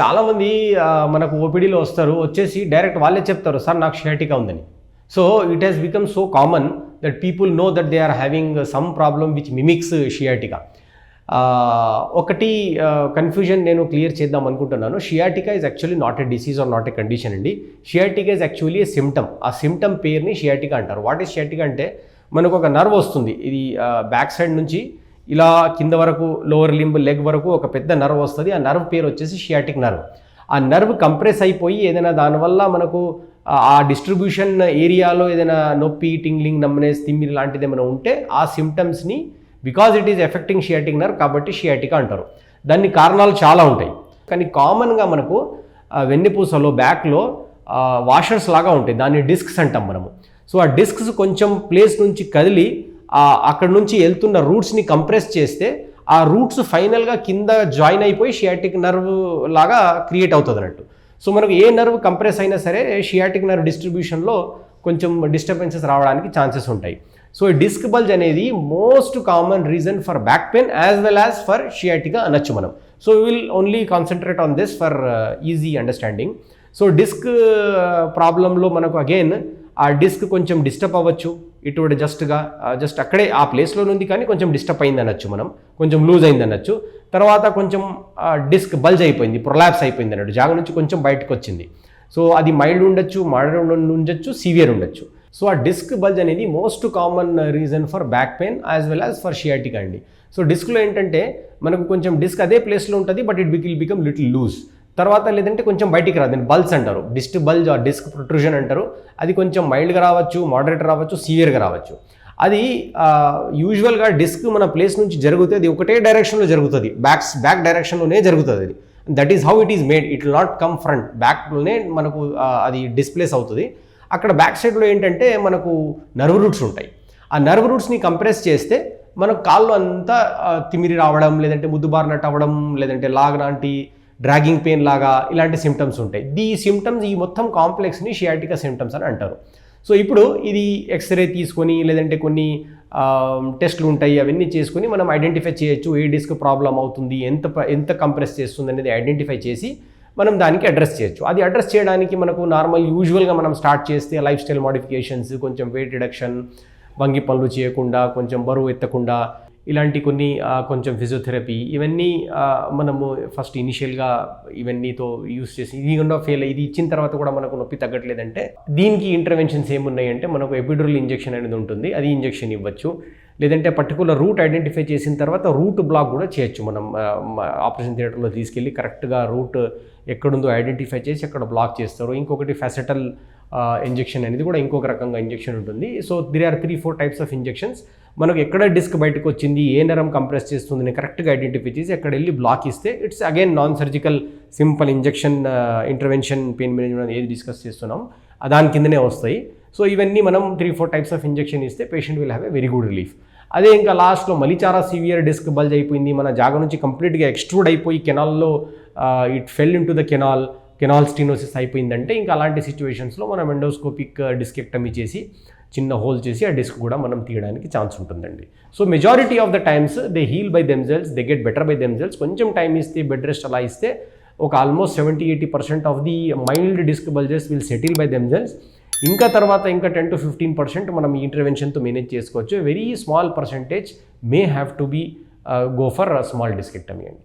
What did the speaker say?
చాలామంది మనకు ఓపీడీలో వస్తారు, వచ్చేసి డైరెక్ట్ వాళ్ళే చెప్తారు, సార్ నాకు షియాటికా ఉందని. So it has become so common that people know that they are having some problem which mimics sciatica. ఒకటి కన్ఫ్యూజన్ నేను క్లియర్ చేద్దాం అనుకుంటున్నాను. Sciatica is actually not a disease or not a condition అండి. Sciatica is actually a symptom. ఆ symptom పేరుని sciatica అంటారు. What is sciatica అంటే, మనకు ఒక నర్వ్ వస్తుంది, ఇది బ్యాక్ సైడ్ నుంచి ఇలా కింద వరకు లోవర్ లింబ్ లెగ్ వరకు ఒక పెద్ద నర్వ్ వస్తుంది. ఆ నర్వ్ పేరు వచ్చేసి షియాటిక్ నర్వ్. ఆ నర్వ్ కంప్రెస్ అయిపోయి ఏదైనా దానివల్ల మనకు ఆ డిస్ట్రిబ్యూషన్ ఏరియాలో ఏదైనా నొప్పి, టింగ్లింగ్, నమ్నెస్, తిమ్మిరి లాంటిది ఏమైనా ఉంటే ఆ సిమ్టమ్స్ని, because it is affecting sciatic nerve కాబట్టి షియాటికా అంటారు. దాని కారణాలు చాలా ఉంటాయి, కానీ కామన్గా మనకు వెన్నెపూసలో బ్యాక్లో వాషర్స్ లాగా ఉంటాయి, దాన్ని డిస్క్స్ అంటాం మనము. సో ఆ డిస్క్స్ కొంచెం ప్లేస్ నుంచి కదిలి అక్కడ నుంచి వెళ్తున్న రూట్స్ని కంప్రెస్ చేస్తే ఆ రూట్స్ ఫైనల్గా కింద జాయిన్ అయిపోయి షియాటిక్ నర్వ్ లాగా క్రియేట్ అవుతుంది అన్నట్టు. సో మనకు ఏ నర్వ్ కంప్రెస్ అయినా సరే షియాటిక్ నర్వ్ డిస్ట్రిబ్యూషన్లో కొంచెం డిస్టర్బెన్సెస్ రావడానికి ఛాన్సెస్ ఉంటాయి. సో ఈ డిస్క్ బల్జ్ అనేది most common reason for back pain as well as for sciatica అనొచ్చు మనం. So we will only concentrate on this for easy understanding. So disc ప్రాబ్లంలో మనకు అగైన్ ఆ డిస్క్ కొంచెం డిస్టర్బ్ అవ్వచ్చు, ఇటువంటి జస్ట్ అక్కడే ఆ ప్లేస్లో ఉంది కానీ కొంచెం డిస్టర్బ్ అయింది అనొచ్చు, మనం కొంచెం లూజ్ అయింది అనొచ్చు. తర్వాత కొంచెం డిస్క్ బల్జ్ అయిపోయింది, ప్రొలాప్స్ అయిపోయింది అన్నట్టు, జాగ నుంచి కొంచెం బయటకు వచ్చింది. సో అది మైల్డ్ ఉండొచ్చు, మోడరేట్ ఉండొచ్చు, సివియర్ ఉండొచ్చు. సో ఆ డిస్క్ బల్జ్ అనేది most common reason for back pain as well as for sciatica అండి. సో డిస్క్లో ఏంటంటే మనకు కొంచెం డిస్క్ అదే ప్లేస్లో ఉంటుంది, but it will become little loose. తర్వాత లేదంటే కొంచెం బయటికి రాదు, దాన్ని బల్జ్ అంటారు, డిస్క్ బల్జ్ ఆ డిస్క్ ప్రొట్రూషన్ అంటారు. అది కొంచెం మైల్డ్గా రావచ్చు, మోడరేట్ రావచ్చు, సివియర్గా రావచ్చు. అది యూజువల్గా డిస్క్ మన ప్లేస్ నుంచి జరుగుతుంది, అది ఒకటే డైరెక్షన్లో జరుగుతుంది, బ్యాక్ డైరెక్షన్లోనే జరుగుతుంది. అది that is how it is made. It will not come front, బ్యాక్లోనే మనకు అది డిస్ప్లేస్ అవుతుంది. అక్కడ బ్యాక్ సైడ్లో ఏంటంటే మనకు నర్వ్ రూట్స్ ఉంటాయి. ఆ నర్వ్ రూట్స్ని కంప్రెస్ చేస్తే మనకు కాళ్ళు అంతా తిమిరి రావడం, లేదంటే ముద్దుబారినట్టు అవ్వడం, లేదంటే లాంటి డ్రాగింగ్ పెయిన్ లాగా ఇలాంటి సిమ్టమ్స్ ఉంటాయి. ఈ మొత్తం కాంప్లెక్స్ని షియాటికా సిమ్టమ్స్ అని అంటారు. సో ఇప్పుడు ఇది ఎక్స్రే తీసుకొని లేదంటే కొన్ని టెస్ట్లు ఉంటాయి, అవన్నీ చేసుకొని మనం ఐడెంటిఫై చేయొచ్చు ఏ డిస్క్ ప్రాబ్లం అవుతుంది, ఎంత కంప్రెస్ చేస్తుంది అనేది ఐడెంటిఫై చేసి మనం దానికి అడ్రస్ చేయొచ్చు. అది అడ్రస్ చేయడానికి మనకు యూజువల్గా మనం స్టార్ట్ చేస్తే లైఫ్ స్టైల్ మోడిఫికేషన్స్, కొంచెం వెయిట్ రిడక్షన్, వంగి పనులు చేయకుండా, కొంచెం బరువు ఎత్తకుండా, ఇలాంటి కొన్ని కొంచెం ఫిజియోథెరపీ, ఇవన్నీ మనము ఫస్ట్ ఇనిషియల్గా ఇవన్నీతో యూస్ చేసి ఇది కూడా ఇది ఇచ్చిన తర్వాత కూడా మనకు నొప్పి తగ్గట్లేదంటే దీనికి ఇంటర్వెన్షన్స్ ఏమున్నాయంటే మనకు ఎపిడ్యూరల్ ఇంజెక్షన్ అనేది ఉంటుంది, అది ఇంజెక్షన్ ఇవ్వచ్చు. లేదంటే పర్టికులర్ రూట్ ఐడెంటిఫై చేసిన తర్వాత రూట్ బ్లాక్ కూడా చేయొచ్చు. మనం ఆపరేషన్ థియేటర్లో తీసుకెళ్ళి కరెక్ట్గా రూట్ ఎక్కడుందో ఐడెంటిఫై చేసి అక్కడ బ్లాక్ చేస్తారు. ఇంకొకటి ఫెసటల్ ఇంజెక్షన్ అనేది కూడా ఇంకొక రకంగా ఇంజెక్షన్ ఉంటుంది. So there are 3-4 types of injections. మనకు ఎక్కడ డిస్క్ బయటకు వచ్చింది, ఏ నరం కంప్రెస్ చేస్తుందని కరెక్ట్గా ఐడెంటిఫై చేసి అక్కడ వెళ్ళి బ్లాక్ ఇస్తే it's again non surgical simple injection intervention pain management ఏది డిస్కస్ చేస్తున్నాం దాని కిందనే వస్తాయి. సో ఇవన్నీ మనం 3-4 టైప్స్ ఆఫ్ ఇంజెక్షన్ ఇస్తే patient will have a very good relief. అదే ఇంకా లాస్ట్లో మళ్ళీ చాలా సివియర్ డిస్క్ బల్జ్ అయిపోయింది, మన జాగ నుంచి కంప్లీట్గా ఎక్స్ట్రూడ్ అయిపోయి కెనాల్లో it fell into the canal stenosis అయిపోయిందంటే ఇంకా అలాంటి సిచ్యువేషన్స్లో మనం ఎండోస్కోపిక్ డిస్కెక్టమీ చేసి చిన్న హోల్ చేసి ఆ డిస్క్ కూడా మనం తీయడానికి ఛాన్స్ ఉంటుందండి. So majority of the times they heal by themselves, they get better by themselves. కొంచెం టైం ఇస్తే, బెడ్ రెస్ట్ అలా ఇస్తే ఒక almost 70-80% of the mild disc bulges will settle by themselves. ఇంకా తర్వాత ఇంకా 10-15% మనం ఈ ఇంటర్వెన్షన్తో మేనేజ్ చేసుకోవచ్చు. Very small percentage may have to be go for small discectomy అండి.